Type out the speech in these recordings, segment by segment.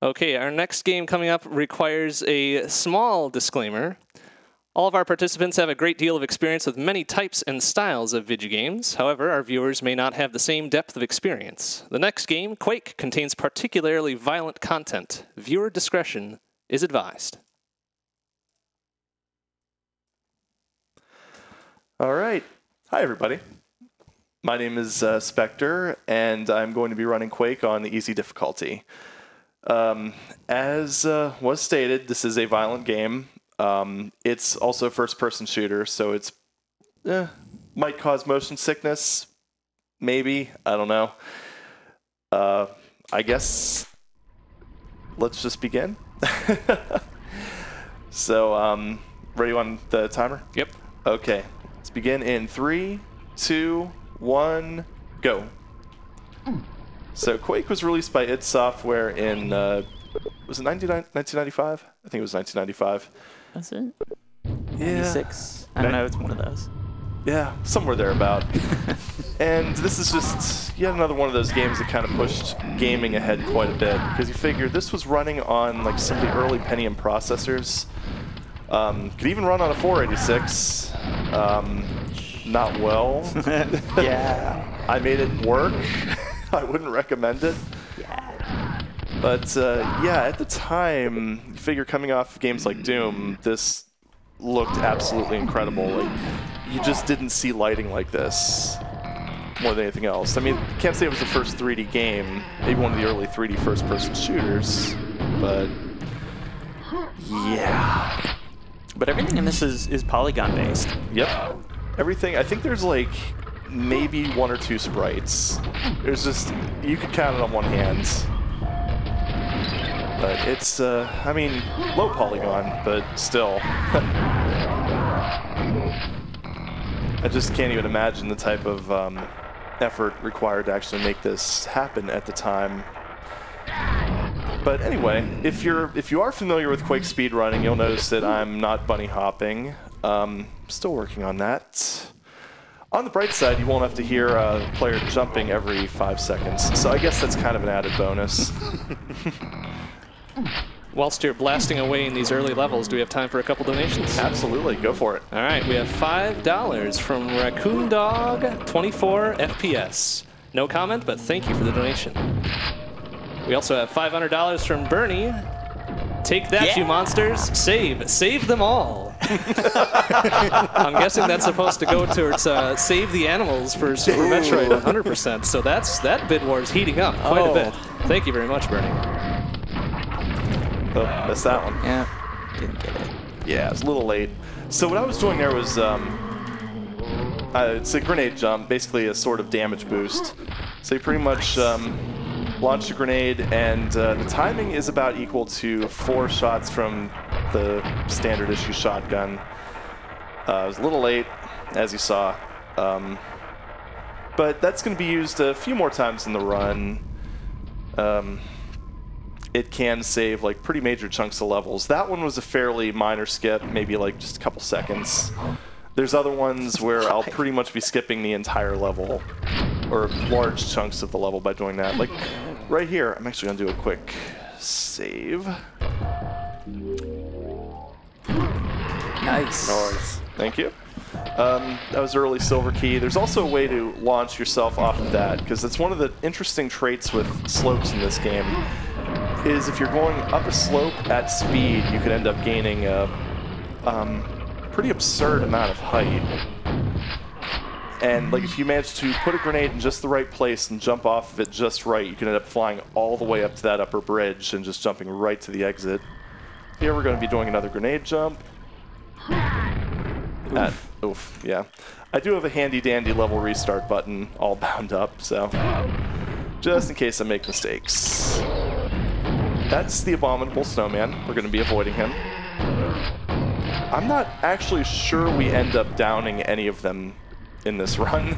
Okay, our next game coming up requires a small disclaimer. All of our participants have a great deal of experience with many types and styles of video games. However, our viewers may not have the same depth of experience. The next game, Quake, contains particularly violent content. Viewer discretion is advised. All right. Hi, everybody. My name is Spectere, and I'm going to be running Quake on the easy difficulty. As was stated, this is a violent game. It's also a first-person shooter, so it's might cause motion sickness, maybe. I don't know. I guess let's just begin. So, ready on the timer? Yep. Okay. Let's begin in 3, 2, 1, go. So Quake was released by id Software in, was it 1995? I think it was 1995. That's it? Yeah. 96? I don't know, it's one of those. Yeah, somewhere thereabout. And this is just yet another one of those games that kind of pushed gaming ahead quite a bit, because you figure this was running on like some of the early Pentium processors. Could even run on a 486. Not well. Yeah. I made it work. I wouldn't recommend it. Yeah. But yeah, at the time, you figure coming off games like Doom, this looked absolutely incredible. Like, you just didn't see lighting like this more than anything else. I mean, can't say it was the first 3D game, maybe one of the early 3D first-person shooters, but yeah. But everything in this is polygon-based. Yep. Everything, I think there's like maybe 1 or 2 sprites. There's just, you could count it on one hand. But it's, I mean, low polygon, but still. I just can't even imagine the type of effort required to actually make this happen at the time. But anyway, if you are familiar with Quake speedrunning, you'll notice that I'm not bunny hopping. Still working on that. On the bright side, you won't have to hear a player jumping every 5 seconds. So I guess that's kind of an added bonus. Whilst you're blasting away in these early levels, do we have time for a couple donations? Absolutely, go for it. All right, we have $5 from Raccoon Dog 24 FPS. No comment, but thank you for the donation. We also have $500 from Bernie. Take that, you monsters. Save them all. I'm guessing that's supposed to go towards save the animals for Super Metroid 100%. So that bid war is heating up quite a bit. Thank you very much, Bernie. Oh, missed that one. Yeah, didn't get it. Yeah, it was a little late. So what I was doing there was, it's a grenade jump, basically a sort of damage boost. So you pretty much launch a grenade, and the timing is about equal to 4 shots from the standard issue shotgun. It was a little late, as you saw. But that's going to be used a few more times in the run. It can save like pretty major chunks of levels. That one was a fairly minor skip, maybe like just a couple seconds. There's other ones where I'll pretty much be skipping the entire level, or large chunks of the level by doing that. Like right here, I'm actually gonna do a quick save. Nice. Thank you. That was early silver key. There's also a way to launch yourself off of that, because it's one of the interesting traits with slopes in this game, is if you're going up a slope at speed, you could end up gaining a pretty absurd amount of height. And like if you manage to put a grenade in just the right place and jump off of it just right, you can end up flying all the way up to that upper bridge and just jumping right to the exit. Here we're going to be doing another grenade jump. Oof, yeah. I do have a handy-dandy level restart button all bound up, so just in case I make mistakes. That's the Abominable Snowman. We're going to be avoiding him. I'm not actually sure we end up downing any of them in this run.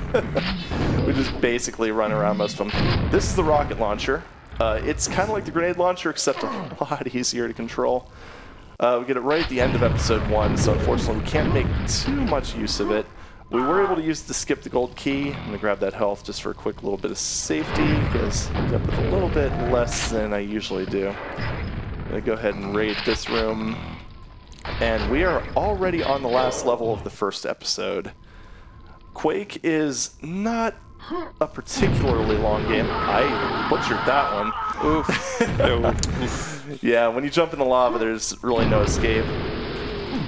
We just basically run around most of them. This is the rocket launcher. It's kind of like the grenade launcher, except a lot easier to control. We get it right at the end of episode 1, so unfortunately we can't make too much use of it. We were able to use it to skip the gold key. I'm going to grab that health just for a quick little bit of safety, because I end up with a little bit less than I usually do. I'm going to go ahead and raid this room. And we are already on the last level of the first episode. Quake is not a particularly long game. I butchered that one. Oof. Yeah, when you jump in the lava, there's really no escape.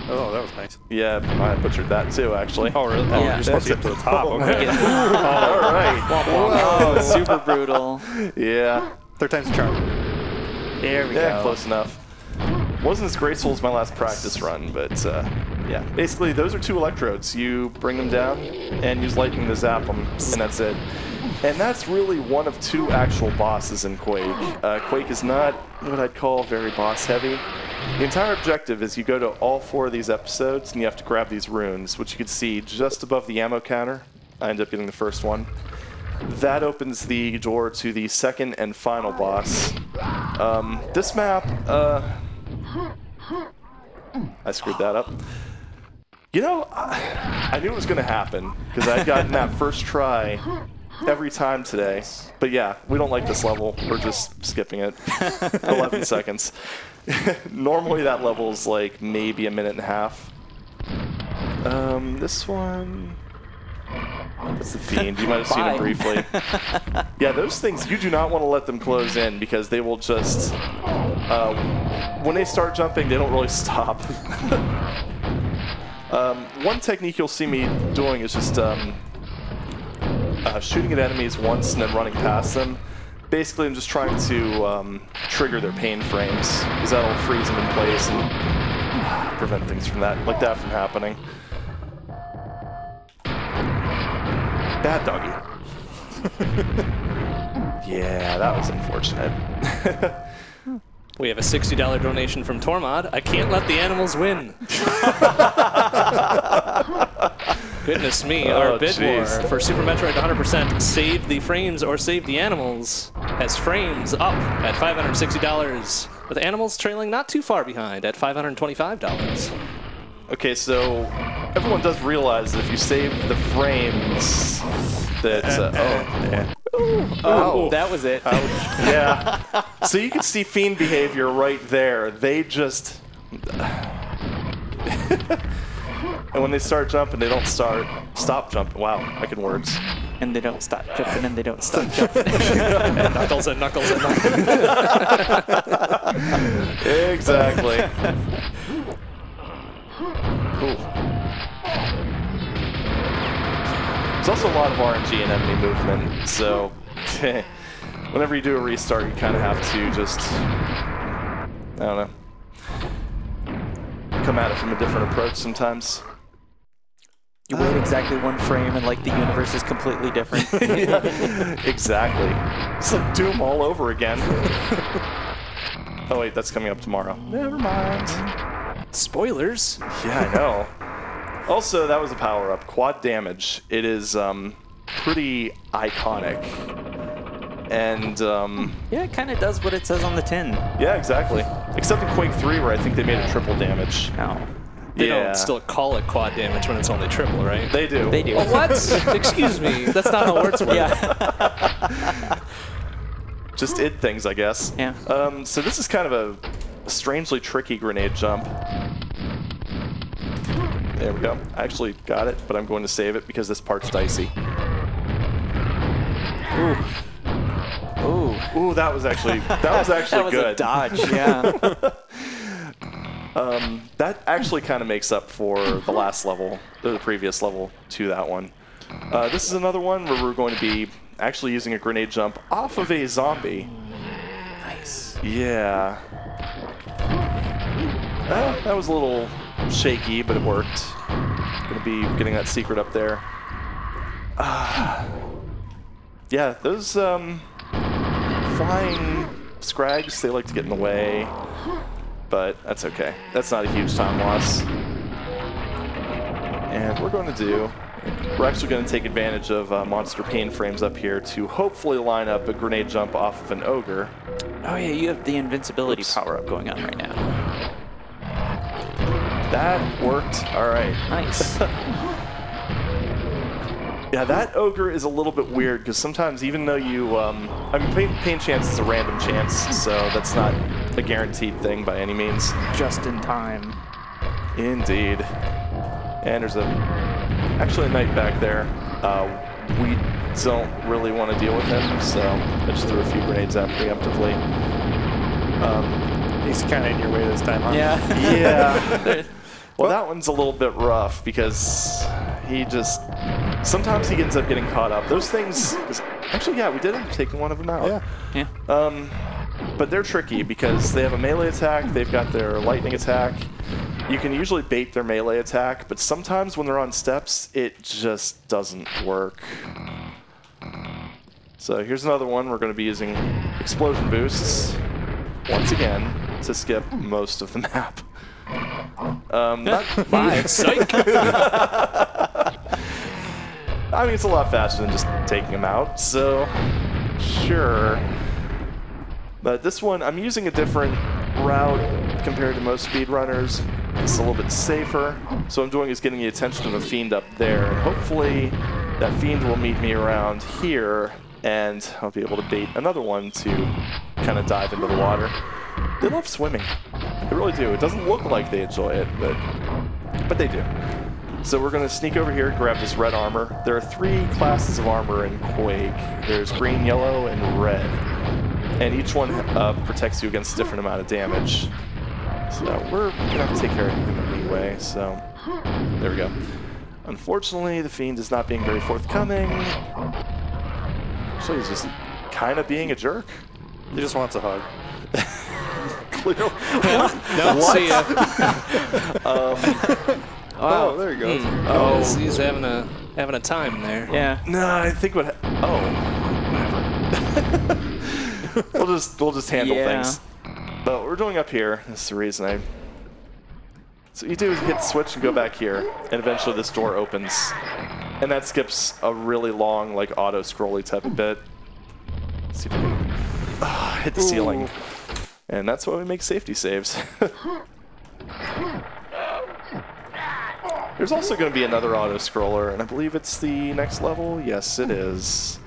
Oh, that was nice. Yeah, I butchered that too, actually. Oh, really? Yeah. You're supposed to get to the top. Okay. All right. Oh, super brutal. Yeah. 3rd time's a charm. There we Yeah, go. close enough. Wasn't as graceful as my last practice run, but yeah. Basically, those are 2 electrodes. You bring them down and use lightning to zap them, and that's it. And that's really one of 2 actual bosses in Quake. Quake is not what I'd call very boss-heavy. The entire objective is you go to all 4 of these episodes, and you have to grab these runes, which you can see just above the ammo counter. I ended up getting the first one. That opens the door to the 2nd and final boss. This map, I screwed that up. You know, I knew it was going to happen, because I'd gotten that first try every time today. But yeah, we don't like this level. We're just skipping it. 11 seconds. Normally that level's like maybe a minute and a half. This one... That's the Fiend. You might have seen it briefly. Yeah, those things, you do not want to let them close in, because they will just... when they start jumping, they don't really stop. One technique you'll see me doing is just shooting at enemies once and then running past them. Basically, I'm just trying to trigger their pain frames, because that'll freeze them in place and prevent things from that from happening. Bad doggy. Yeah, that was unfortunate. We have a $60 donation from Tormod. I can't let the animals win. Goodness me, our bid war for Super Metroid 100% save the frames or save the animals has frames up at $560, with animals trailing not too far behind at $525. Okay, so everyone does realize that if you save the frames, that Oh, that was it. yeah. So you can see Fiend behavior right there. They just... And when they start jumping, they don't stop jumping. Wow, I can words. And they don't stop jumping, and they don't stop jumping. And knuckles and knuckles and knuckles. Exactly. Cool. There's also a lot of RNG in enemy movement, so whenever you do a restart, you kind of have to just, I don't know, come at it from a different approach sometimes. You wait exactly 1 frame, and like the universe is completely different. Yeah, exactly. It's like Doom all over again. Oh wait, that's coming up tomorrow. Never mind. Spoilers. Yeah, I know. Also, that was a power-up. Quad damage. It is pretty iconic. And, Yeah, it kind of does what it says on the tin. yeah, exactly. Except in Quake 3, where I think they made it triple damage. No. They Yeah. don't still call it quad damage when it's only triple, right? They do. They do. Oh, what? Excuse me. That's not how words work. Yeah. Just id things, I guess. Yeah. So this is kind of a strangely tricky grenade jump. There we go. I actually got it, but I'm going to save it because this part's dicey. Ooh. Ooh. Ooh, that was actually That was good. a dodge, yeah. That actually kind of makes up for the last level, or the previous level to that one. This is another one where we're going to be actually using a grenade jump off of a zombie. Nice. Yeah. That was a little shaky, but it worked. Gonna be getting that secret up there. Yeah, those flying scrags, they like to get in the way, but that's okay. That's not a huge time loss. And we're actually going to take advantage of monster pain frames up here to hopefully line up a grenade jump off of an ogre. Oh yeah, you have the invincibility power-up going on right now. That worked. All right. Nice. Yeah, that ogre is a little bit weird because sometimes even though you, I mean, pain chance is a random chance, so that's not a guaranteed thing by any means. Just in time. Indeed. And there's actually a knight back there. We don't really want to deal with him, so I just threw a few grenades out preemptively. He's kind of in your way this time, huh? Yeah. Yeah. Well, that one's a little bit rough because he just... Sometimes he ends up getting caught up. Those things... Actually, yeah, we did end up taking one of them out. Yeah. But they're tricky because they have a melee attack, they've got their lightning attack. You can usually bait their melee attack, but sometimes when they're on steps, it just doesn't work. So here's another one. We're going to be using explosion boosts once again to skip most of the map. Not Five. Psych. I mean, it's a lot faster than just taking them out, so sure. But this one, I'm using a different route compared to most speedrunners. It's a little bit safer. So what I'm doing is getting the attention of a fiend up there. And hopefully that fiend will meet me around here, and I'll be able to bait another one to kind of dive into the water. They love swimming. They really do. It doesn't look like they enjoy it, but they do. So we're going to sneak over here, grab this red armor. There are 3 classes of armor in Quake. There's green, yellow, and red. And each one protects you against a different amount of damage. So we're going to have to take care of him anyway, so there we go. Unfortunately, the fiend is not being very forthcoming. Actually, he's just kind of being a jerk. He just wants a hug. Clearly. No, see ya. Oh, there he goes. Oh, he's having a time there. Yeah. No, I think what... Oh. Whatever. we'll just handle things. But what we're doing up here, this is the reason I... So what you do is you hit the switch and go back here, and eventually this door opens. And that skips a really long, like, auto-scrolly type of bit. Let's see if we can hit the ceiling. And that's why we make safety saves. There's also going to be another auto-scroller, and I believe it's the next level. Yes, it is.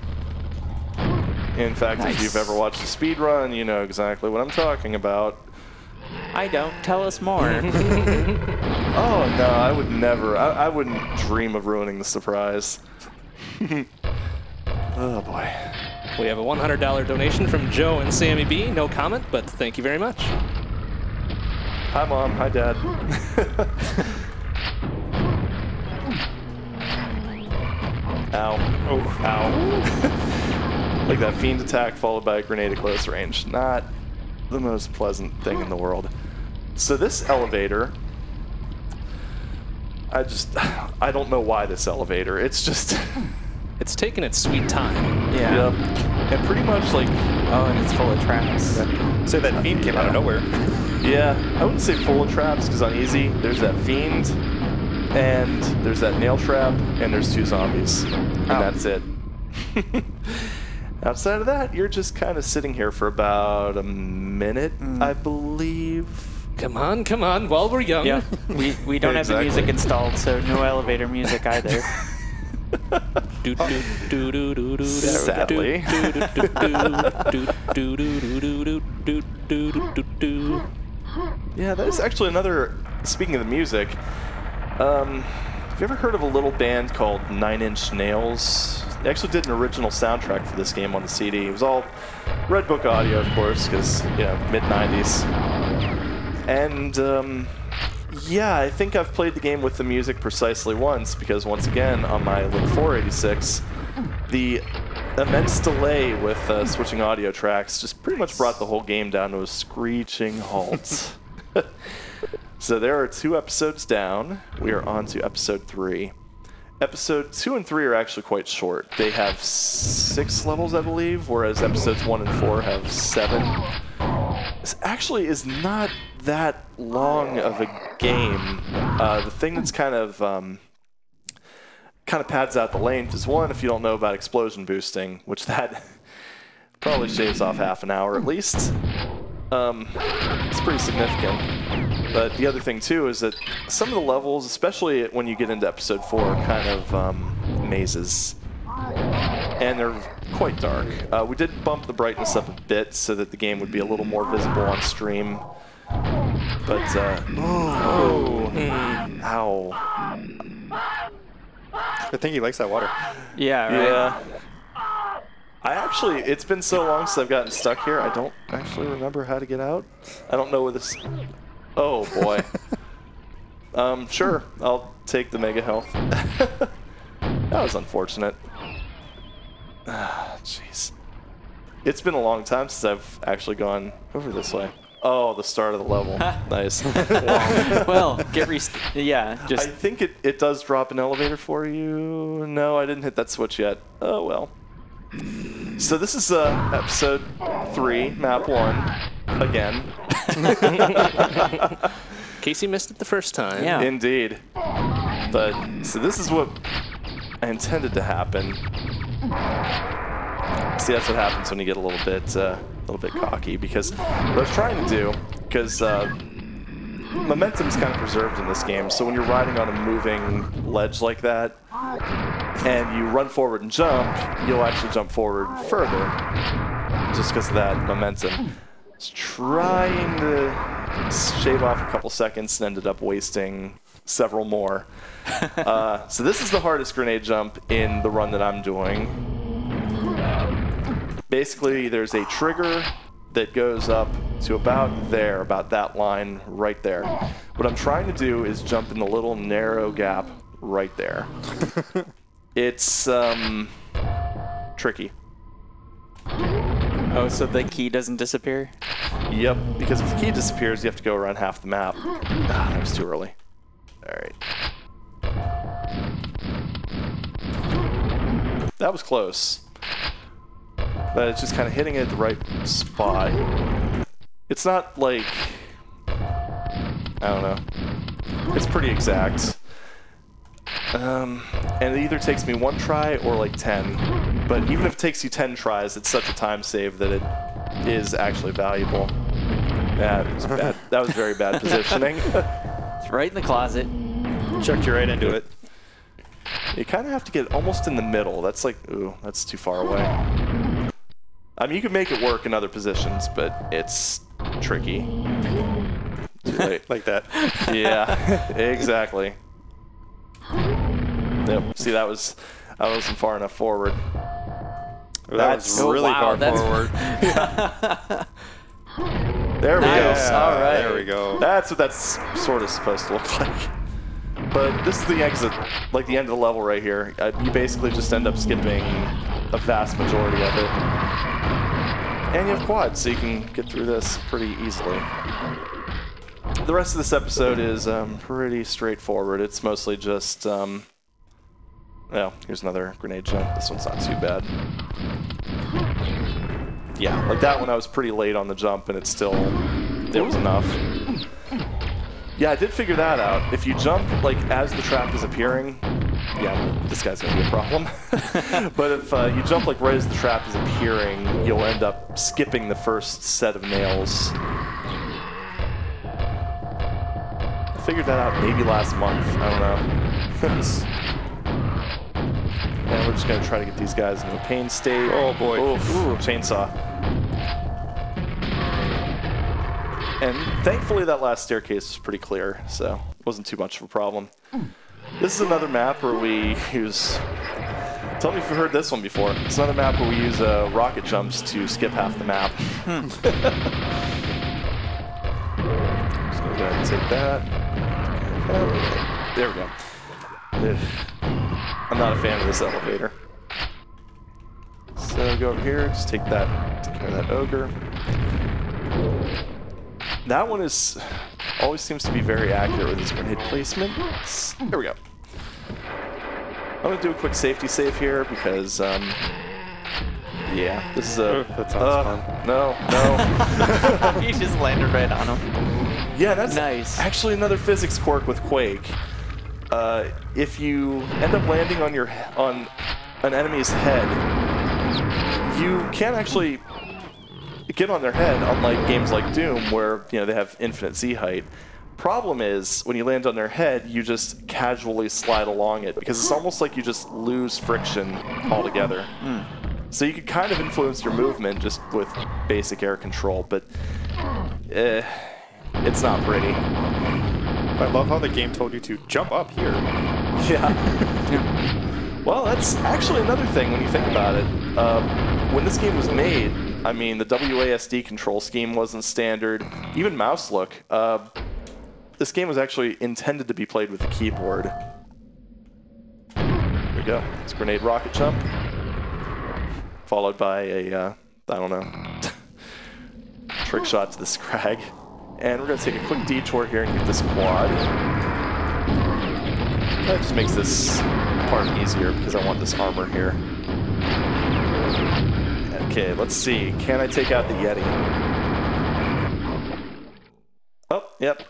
In fact, if you've ever watched a speedrun, you know exactly what I'm talking about. I don't. Tell us more. Oh, no, I would never. I wouldn't dream of ruining the surprise. Oh, boy. We have a $100 donation from Joe and Sammy B. No comment, but thank you very much. Hi, Mom. Hi, Dad. Ow. Oh, ow. Like that fiend attack followed by a grenade at close range. Not the most pleasant thing in the world. So this elevator, I don't know why this elevator. It's just... It's taking its sweet time. Yeah. Yep. And pretty much like... Oh, and it's full of traps. So that fiend came out of nowhere. Yeah, I wouldn't say full of traps, because on easy, there's that fiend, and there's that nail trap, and there's 2 zombies. And that's it. Outside of that, you're just kind of sitting here for about a minute, I believe. Come on, while we're young. Yeah. We don't have the music installed, so no elevator music either. Sadly. Yeah, that is actually another, speaking of the music, have you ever heard of a little band called 9 Inch Nails? They actually did an original soundtrack for this game on the CD. It was all Red Book audio, of course, because, you know, mid-90s. And, yeah, I think I've played the game with the music precisely once, because once again, on my little 486, the immense delay with switching audio tracks just pretty much brought the whole game down to a screeching halt. So there are 2 episodes down. We are on to episode 3. Episode 2 and 3 are actually quite short. They have 6 levels, I believe, whereas episodes 1 and 4 have 7. This actually is not that long of a game. The thing that's kind of pads out the length is, one, if you don't know about explosion boosting, which that probably shaves off half an hour at least. It's pretty significant. But the other thing too is that some of the levels, especially when you get into episode 4, kind of mazes. And they're quite dark. We did bump the brightness up a bit so that the game would be a little more visible on stream. But, ow. I think he likes that water. Yeah, right. Yeah. I actually, it's been so long since I've gotten stuck here, I don't actually remember how to get out. I don't know where this... Oh, boy. Sure, I'll take the mega health. That was unfortunate. Ah, jeez. It's been a long time since I've actually gone over this way. Oh, the start of the level. Nice. Well, yeah, I just think it does drop an elevator for you. No, I didn't hit that switch yet. Oh, well. So this is episode 3, map 1, again. Casey missed it the first time. Yeah. Indeed. But, so this is what I intended to happen. See, that's what happens when you get a little bit cocky, because what I was trying to do, because momentum's kind of preserved in this game, so when you're riding on a moving ledge like that, and you run forward and jump, you'll actually jump forward further, just because of that momentum. I was trying to shave off a couple seconds and ended up wasting several more. So this is the hardest grenade jump in the run that I'm doing. Basically, there's a trigger that goes up to about there, about that line right there. What I'm trying to do is jump in the little narrow gap right there. It's tricky. oh, so the key doesn't disappear? Yep, because if the key disappears, you have to go around half the map. Ah, that was too early. All right. That was close. But it's just kind of hitting it at the right spot. It's not like... I don't know. It's pretty exact. And it either takes me 1 try or like 10. But even if it takes you 10 tries, it's such a time save that it is actually valuable. That was bad. That was very bad positioning. It's right in the closet. Chucked you right into it. You kind of have to get almost in the middle. That's like, ooh, that's too far away. I mean, you could make it work in other positions, but it's tricky. Too late. Like that. Yeah, exactly. Yep. See, I wasn't far enough forward. That was really far forward. There we Nice. go. All right. There we go. That's what that's sort of supposed to look like. But this is the exit, like the end of the level right here. You basically just end up skipping a vast majority of it. And you have quads, so you can get through this pretty easily. The rest of this episode is pretty straightforward. It's mostly just, well, here's another grenade jump. This one's not too bad. Yeah, like that one I was pretty late on the jump, and it was enough. Yeah, I did figure that out. If you jump, like, as the trap is appearing, yeah, this guy's gonna be a problem. But if you jump, like, right as the trap is appearing, you'll end up skipping the first set of nails. I figured that out maybe last month. I don't know. And we're just gonna try to get these guys into a pain state. Oh, boy. Ooh, chainsaw. And thankfully that last staircase was pretty clear, so it wasn't too much of a problem. This is another map where we use... Tell me if you've heard this one before. It's another map where we use rocket jumps to skip half the map. Just gonna go ahead and take that. There we go. I'm not a fan of this elevator. So go over here, just take care of that ogre. That one always seems to be very accurate with his grenade placement. There we go. I'm gonna do a quick safety save here because, yeah, this is a... That sounds fun. No. You just landed right on him. Yeah, that's Nice. actually another physics quirk with Quake. If you end up landing on an enemy's head, you can't actually get on their head, unlike games like Doom, where they have infinite Z height. Problem is, when you land on their head, you just casually slide along it, because it's almost like you just lose friction altogether. So you can kind of influence your movement just with basic air control, but it's not pretty. I love how the game told you to jump up here. Yeah. Well, that's actually another thing when you think about it. When this game was made, I mean, the WASD control scheme wasn't standard, even mouse look. This game was actually intended to be played with the keyboard. There we go. It's grenade rocket jump, followed by a, I don't know, trick shot to the scrag. And we're going to take a quick detour here and get this quad. That just makes this part easier because I want this armor here. Okay, let's see. Can I take out the Yeti? Oh, yep.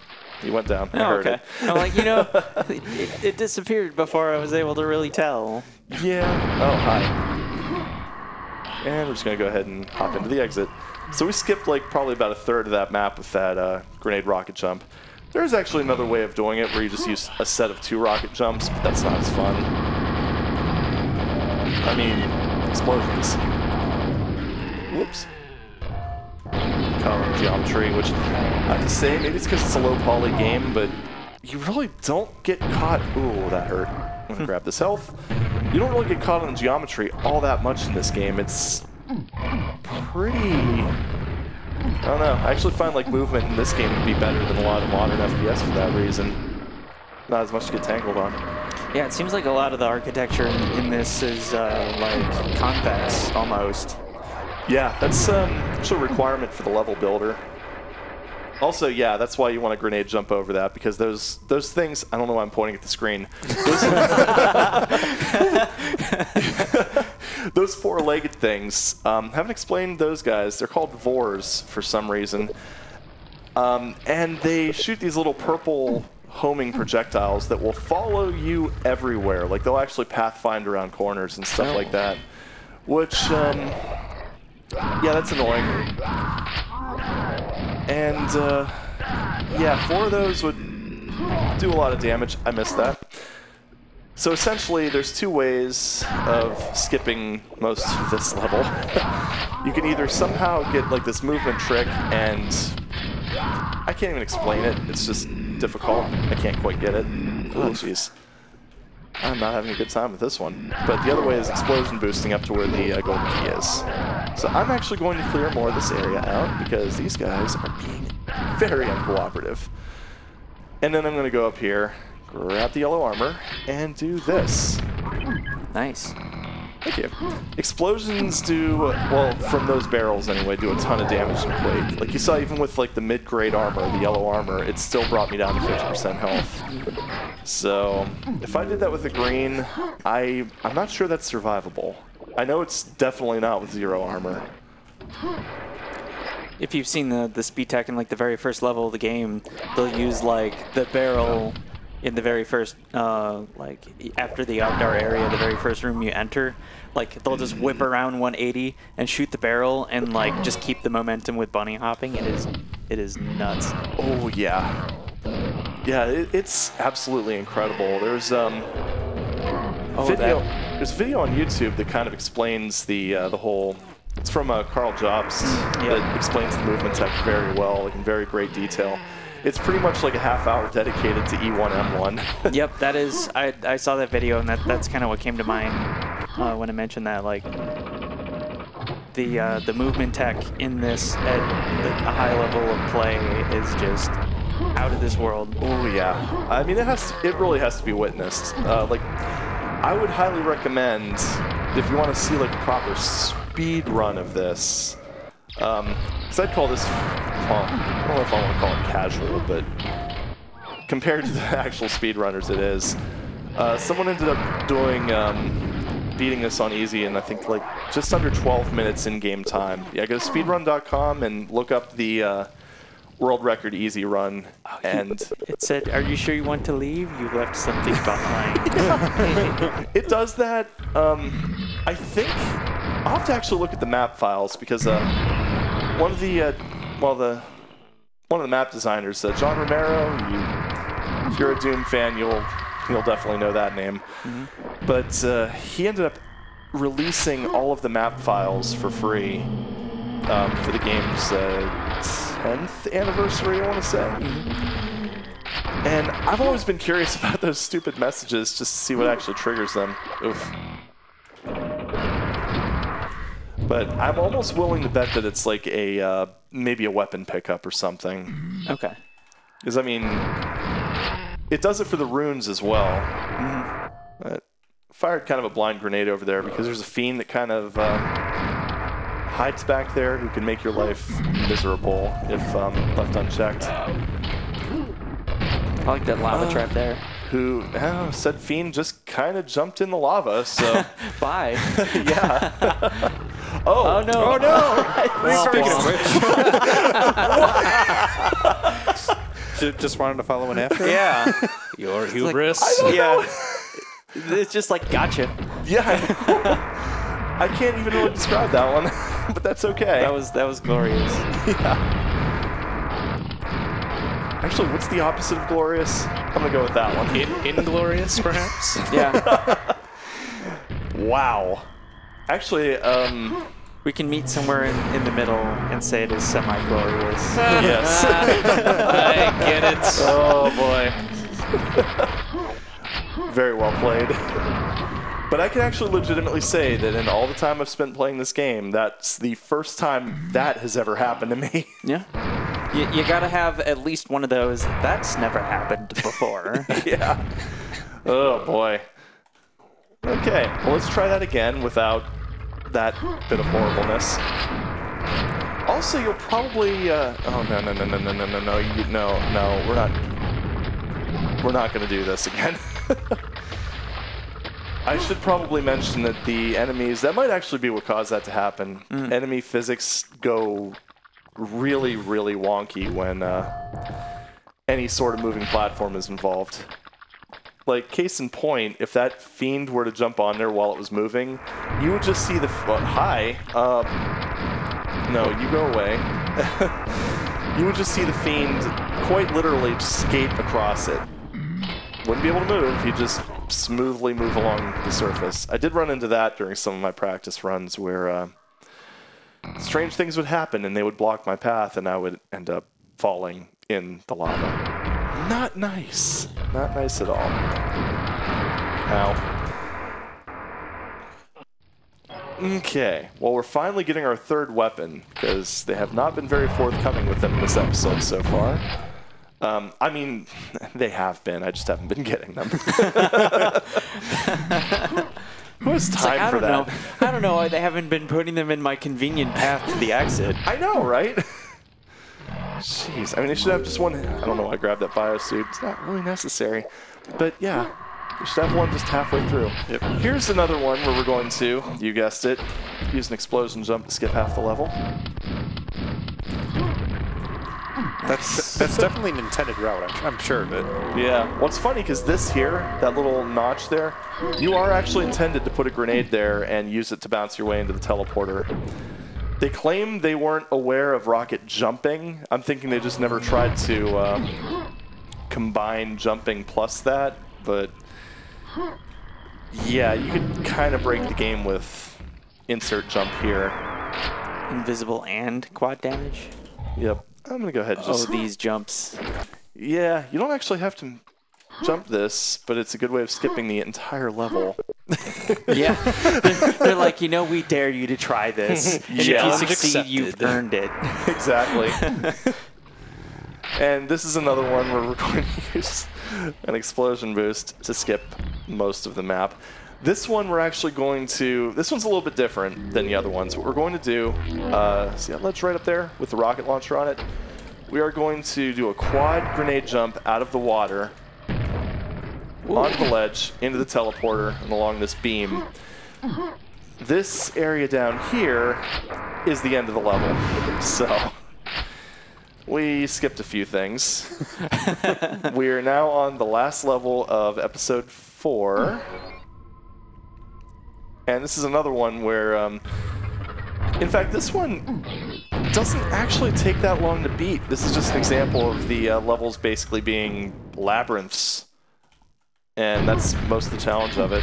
He went down. I heard it. I'm like, you know, it disappeared before I was able to really tell. Yeah. Oh, hi. And we're just going to go ahead and hop into the exit. So we skipped like probably about a third of that map with that grenade rocket jump. There's actually another way of doing it where you just use a set of 2 rocket jumps, but that's not as fun. I mean, explosions. Whoops. Color geometry, which I have to say, maybe it's because it's a low poly game, but you really don't get caught. Ooh, that hurt. I'm gonna grab this health. You don't really get caught on geometry all that much in this game. It's pretty... I don't know. I actually find like movement in this game to be better than a lot of modern FPS for that reason. Not as much to get tangled on. Yeah, it seems like a lot of the architecture in this is like convex almost. Yeah, that's actually a requirement for the level builder. Also, yeah, that's why you want to grenade jump over that, because those things, I don't know why I'm pointing at the screen. Those 4-legged things, haven't explained those guys. They're called Vors for some reason. And they shoot these little purple homing projectiles that will follow you everywhere. Like, they'll actually pathfind around corners and stuff like that. Which, yeah, that's annoying. And, yeah, 4 of those would do a lot of damage. I missed that. So essentially, there's 2 ways of skipping most of this level. You can either somehow get like this movement trick, and I can't even explain it. It's just difficult. I can't quite get it. Oh, jeez. I'm not having a good time with this one. But the other way is explosion boosting up to where the golden key is. So I'm actually going to clear more of this area out because these guys are being very uncooperative. And then I'm going to go up here, grab the yellow armor, and do this. Nice. Thank you. Explosions do, well, from those barrels anyway, do a ton of damage in Quake. Like you saw, even with like the mid-grade armor, the yellow armor, it still brought me down to 50% health. So if I did that with the green, I'm not sure that's survivable. I know it's definitely not with 0 armor. If you've seen the speed tech in like the very first level of the game, they'll use like the barrel in the very first, like after the outdoor area, the very first room you enter. Like they'll just whip around 180 and shoot the barrel and like just keep the momentum with bunny hopping. It is nuts. Oh yeah, yeah, it's absolutely incredible. There's there's a video on YouTube that kind of explains the whole. It's from Carl Jobs that explains the movement tech very well, like in very great detail. It's pretty much like a half-hour dedicated to E1M1. Yep, that is. I saw that video, and that's kind of what came to mind when I mentioned that. Like the movement tech in this at a high level of play is just out of this world. Oh yeah, I mean it really has to be witnessed. Like I would highly recommend if you want to see like a proper speed run of this. Because I'd call this, well, I don't know if I want to call it casual, but compared to the actual speedrunners it is. Someone ended up doing, beating this on easy in I think like just under 12 minutes in game time. Yeah, go to speedrun.com and look up the world record easy run. And it said, "Are you sure you want to leave? You left something behind." It does that. I think I'll have to actually look at the map files because one of the one of the map designers, John Romero. If you're a Doom fan, you'll definitely know that name. But he ended up releasing all of the map files for free for the game's 10th anniversary, I want to say. And I've always been curious about those stupid messages just to see what actually triggers them. Oof. But I'm almost willing to bet that it's like a maybe a weapon pickup or something. Okay. Because, I mean, it does it for the runes as well. Fired kind of a blind grenade over there because there's a fiend that kind of hides back there who can make your life miserable if left unchecked. I like that lava trap there. Who said fiend just kind of jumped in the lava, so... Bye. Yeah. Oh, no. Oh, no. Speaking of which. Just wanted to follow in after? Yeah. Your hubris. Yeah. It's just like, gotcha. Yeah. I can't even really describe that one, but that's okay. That was glorious. Yeah. Actually, what's the opposite of glorious? I'm going to go with that one. Inglorious, perhaps? Yeah. Wow. Actually, We can meet somewhere in the middle and say it is semi-glorious. yes. I get it. Oh, boy. Very well played. But I can actually legitimately say that in all the time I've spent playing this game, that's the first time that has ever happened to me. Yeah. You gotta have at least one of those. That's never happened before. Yeah. Oh, boy. Okay, well, let's try that again without that bit of horribleness. Also, you'll probably... oh, no, we're not going to do this again. I should probably mention that the enemies... That might actually be what caused that to happen. Enemy physics go really, really wonky when any sort of moving platform is involved. Like, case in point, if that fiend were to jump on there while it was moving, you would just see the... hi. No, you go away. You would just see the fiend quite literally skate across it. Wouldn't be able to move. He'd just smoothly move along the surface. I did run into that during some of my practice runs where strange things would happen and they would block my path and I would end up falling in the lava. Not nice. Not nice at all. Ow. Okay. Well, we're finally getting our third weapon, because they have not been very forthcoming with them in this episode so far. I mean, they have been. I just haven't been getting them. Who has time for that? I don't know why they haven't been putting them in my convenient path to the exit. I know, right? Jeez, I mean, they should have just one. I don't know why I grabbed that biosuit. It's not really necessary. But yeah, we should have one just halfway through. Yep. Here's another one where we're going to, you guessed it, use an explosion jump to skip half the level. That's definitely an intended route, I'm sure of it. Yeah. Well, it's funny because this here, that little notch there, you are actually intended to put a grenade there and use it to bounce your way into the teleporter. They claim they weren't aware of rocket jumping. I'm thinking they just never tried to combine jumping plus that, but yeah, you could kind of break the game with insert jump here. Invisible and quad damage? Yep. I'm going to go ahead and just... Oh, these jumps. Yeah, you don't actually have to jump this, but it's a good way of skipping the entire level. Yeah. They're like, you know, we dare you to try this. And if you succeed, you've earned it. Exactly. And this is another one where we're going to use an explosion boost to skip most of the map. This one we're actually going to... This one's a little bit different than the other ones. What we're going to do... see that ledge right up there with the rocket launcher on it? We are going to do a quad grenade jump out of the water onto the ledge, into the teleporter, and along this beam. This area down here is the end of the level. So... we skipped a few things. We are now on the last level of episode 4. And this is another one where, in fact, this one doesn't actually take that long to beat. This is just an example of the levels basically being labyrinths. And that's most of the challenge of it.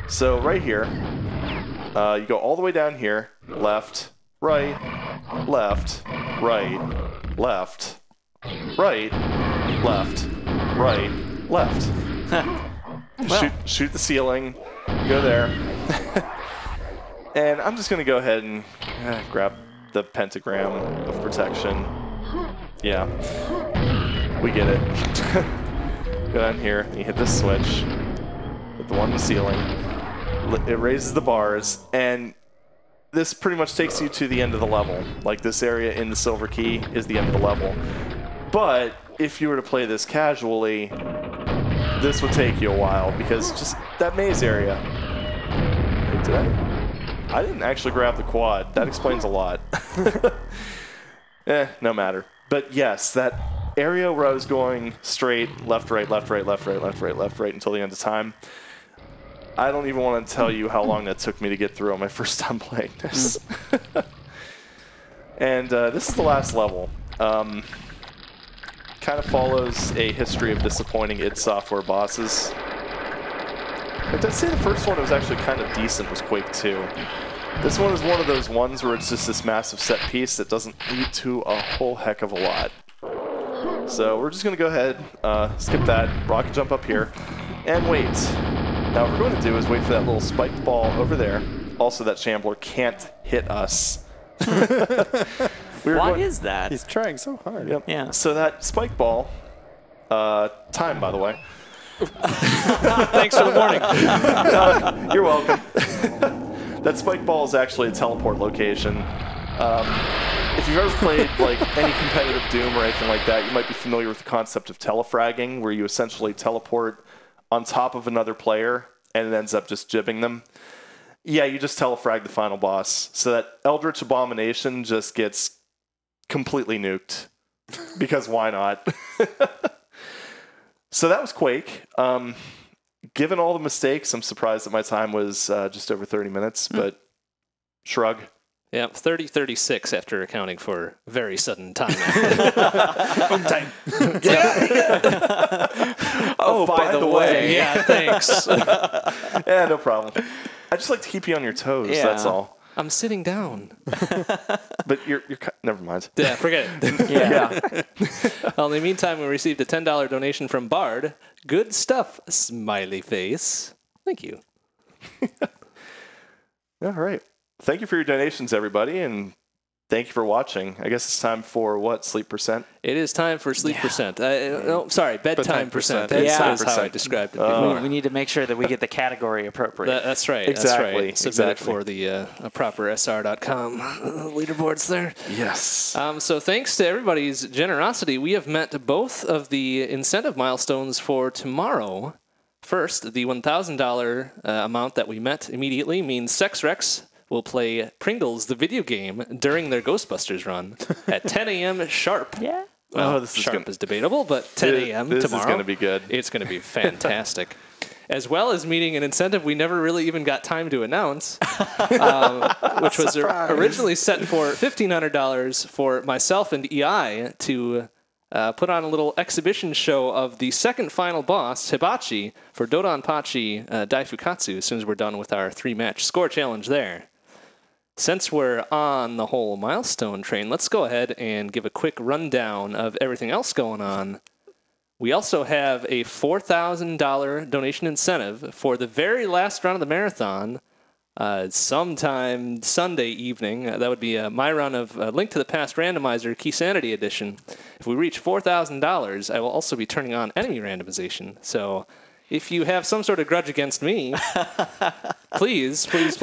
So right here, you go all the way down here, left, right, left, right, left, right, left, right, left. Well. Shoot the ceiling, go there. And I'm just going to go ahead and grab the pentagram of protection. Yeah, we get it. Go down here, and you hit this switch with the one in the ceiling. It raises the bars, and this pretty much takes you to the end of the level. Like, this area in the silver key is the end of the level. But if you were to play this casually, this would take you a while, because just that maze area. Wait, did I didn't actually grab the quad. That explains a lot. No matter. But yes, that area where I was going straight, left, right, left, right, left, right, left, right, left, right, until the end of time. I don't even want to tell you how long that took me to get through on my first time playing this. And this is the last level. Kind of follows a history of disappointing id Software bosses. I'd say the first one was actually kind of decent, was Quake 2. This one is one of those ones where it's just this massive set piece that doesn't lead to a whole heck of a lot. So we're just going to go ahead, skip that, rocket jump up here, and wait. Now what we're going to do is wait for that little spiked ball over there. Also, that Shambler can't hit us. Why is that? He's trying so hard. Yep. Yeah. So that spike ball, time by the way. Thanks for the warning. You're welcome. That spike ball is actually a teleport location. If you've ever played like any competitive Doom or anything like that, you might be familiar with the concept of telefragging, where you essentially teleport on top of another player and it ends up just jibbing them. Yeah, you just telefrag the final boss. So that Eldritch Abomination just gets completely nuked. Because why not? So that was Quake. Given all the mistakes, I'm surprised that my time was just over 30 minutes, but shrug. Yeah, 30:36 after accounting for very sudden time. Time. Oh, by the way. Yeah, thanks. Yeah, no problem. I just like to keep you on your toes, Yeah. that's all. I'm sitting down. But you're never mind. Yeah, forget it. Yeah. Well, in the meantime, we received a $10 donation from Bard. Good stuff, smiley face. Thank you. All right. Thank you for your donations, everybody, and thank you for watching. I guess it's time for what? Sleep percent? It is time for sleep percent. No, sorry, bedtime percent. Bedtime That's how I percent. described it before. We need to make sure that we get the category appropriate. That's right. Exactly, That's right. Submit it exactly. for the proper SR.com leaderboards there. Yes. So thanks to everybody's generosity, we have met both of the incentive milestones for tomorrow. First, the $1,000 amount that we met immediately means Sex Rex will play Pringles, the video game, during their Ghostbusters run at 10 a.m. sharp. Yeah. Well, this is sharp gonna- is debatable, but 10 a.m. This tomorrow. is going to be good. It's going to be fantastic. As well as meeting an incentive we never really even got time to announce, which was originally set for $1,500 for myself and EI to put on a little exhibition show of the second final boss, Hibachi, for Dodonpachi Daifukatsu, as soon as we're done with our 3-match score challenge there. Since we're on the whole milestone train, let's go ahead and give a quick rundown of everything else going on. We also have a $4,000 donation incentive for the very last round of the marathon, sometime Sunday evening. That would be my run of Link to the Past Randomizer Key Sanity Edition. If we reach $4,000, I will also be turning on enemy randomization. So if you have some sort of grudge against me, please, let's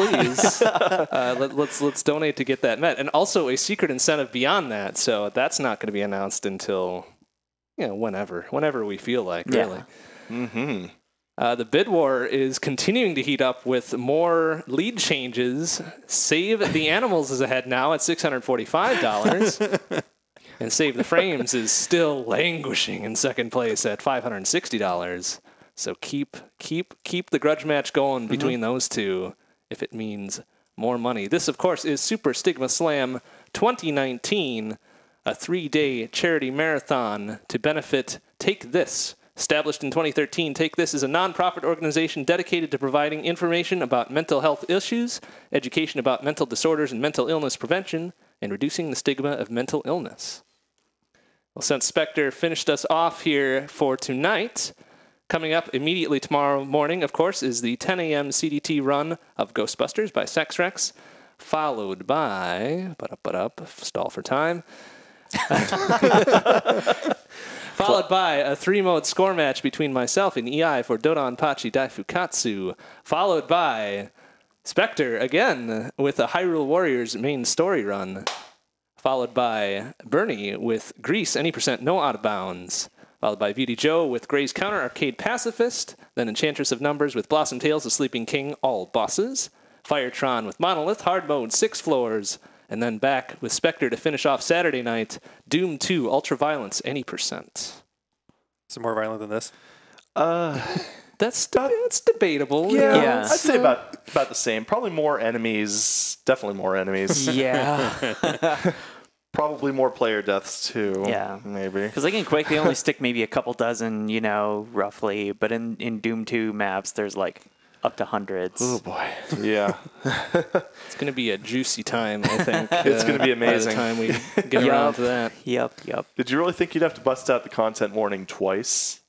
donate to get that met. And also a secret incentive beyond that. So that's not going to be announced until whenever we feel like, really. Mm-hmm. The bid war is continuing to heat up with more lead changes. Save the Animals is ahead now at $645. And Save the Frames is still languishing in second place at $560. So keep the grudge match going between those two if it means more money. This, of course, is Super Stigma Slam 2019, a 3-day charity marathon to benefit Take This. Established in 2013, Take This is a nonprofit organization dedicated to providing information about mental health issues, education about mental disorders and mental illness prevention, and reducing the stigma of mental illness. Well, since Spectre finished us off here for tonight, coming up immediately tomorrow morning, of course, is the 10 a.m. CDT run of Ghostbusters by Sexrex, followed by, stall for time, followed by a 3-mode score match between myself and EI for Dodonpachi Daifukatsu, followed by Spectre again with a Hyrule Warriors main story run, followed by Bernie with Grease Any Percent No Out of Bounds, followed by Beauty Joe with Gray's Counter Arcade Pacifist, then Enchantress of Numbers with Blossom Tales, The Sleeping King, All Bosses, Firetron with Monolith, Hard Mode, 6 floors, and then back with Spectre to finish off Saturday night, Doom 2, Ultra Violence, Any Percent. Is it more violent than this? That's debatable. Yeah, I'd say about the same. Probably more enemies. Definitely more enemies. Yeah. Probably more player deaths too. Yeah. Maybe. Because like in Quake, they only stick maybe a couple dozen, you know, roughly. But in Doom 2 maps, there's like up to hundreds. Oh boy. Yeah. It's going to be a juicy time, I think. It's going to be amazing. By the time we get around to that. Yep. Did you really think you'd have to bust out the content warning twice?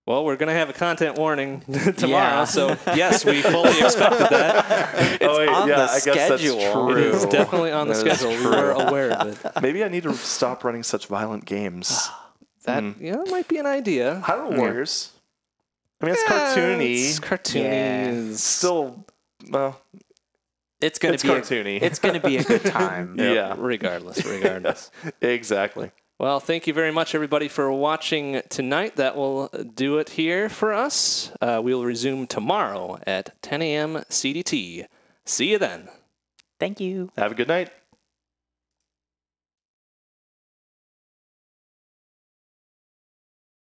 Well, we're going to have a content warning tomorrow, Yeah. so yes, we fully expected that. It's on the I guess that's schedule. true. It is definitely on the That is schedule. We were aware of it. Maybe I need to stop running such violent games. That might be an idea. Hyrule Warriors. I mean, it's cartoony. It's cartoony. Yeah. Is Still, well, It's gonna It's be cartoony. It's gonna be a good time. yeah, regardless. exactly. Well, thank you very much, everybody, for watching tonight. That will do it here for us. We will resume tomorrow at 10 a.m. CDT. See you then. Thank you. Have a good night.